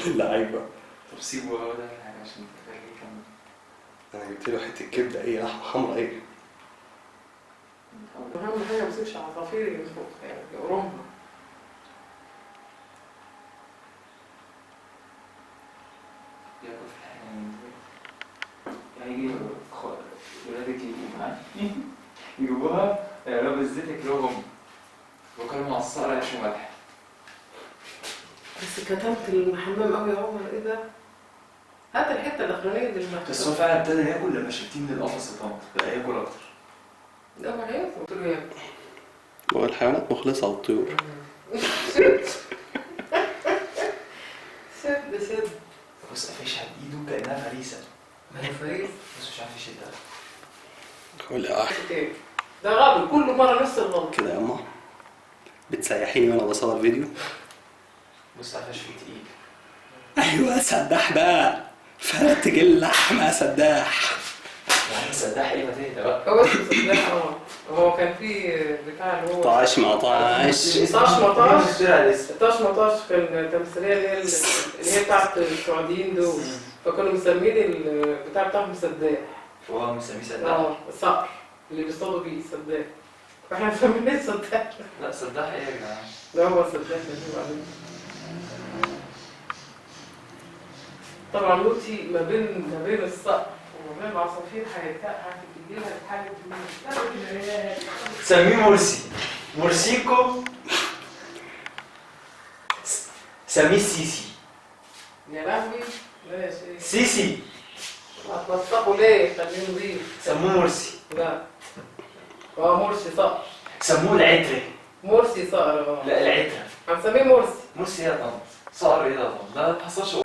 اللعيبه. طب سيبه هو ده حاجه عشان تخليه يكمل. انا جبت له حته كبده ايه، لحمه حمرا ايه. اهم حاجه ما تسيبش عصافير ينفخ يعني يقرمها. ياكل في الحنين يعني يجي ولادك يجوا معاه يجيبوها يعملوها بالزيت ياكلوها هم وكانوا مع الصقر عيش وملح. بس كتمت الحمام قوي يا عمر، ايه ده؟ هات الحته الاخرانيه دي اللي بس هو فعلا ابتدى ياكل لما شلتيه من القفص الطمط بقى ياكل اكتر. لا ما هياكل، قلت له ياكل. هو الحيوانات مخلصه والطيور. شد بص قفشها بايده كانها فريسه. ما هي فريسه بس مش عارف يشدها. ولا ده غبي كل مره نفس الغلط كده يا اما بتسيحيني وانا بصور فيديو. بص قفش فيه تقيل. ايوه سداح بقى، فرتج اللحمه سداح. يا عم سداح ايه، ما تهدى بقى. هو اسمه سداح. هو كان في بتاع اللي هو طاش ما طاش. طاش مطاش. لسه طاش مطاش كان تمثيليه اللي هي بتاعت السعوديين دول، فكانوا مسمين البتاع بتاعهم سداح. وهو مسميه سداح. الصقر اللي بيصطادوا بيه سداح، فاحنا مسمينه سداح. لا سداح ايه يا جدعان؟ ده هو سداح اللي بعدين. طبعا لوتي ما بين الصقر وما بين العصافير هتجي لها حاجه سميه مرسي. مرسيكو. سميه سيسي. يا لهوي. لا يا شيخ سيسي. هتنطقوا ليه؟ خليه نضيف. سموه مرسي. لا هو مرسي صقر. سموه العترة. مرسي صقر. لا العترة. هنسميه مرسي. مرسي ايه يا طنط؟ صقر ايه ده يا طنط؟ ده ما تحصلش.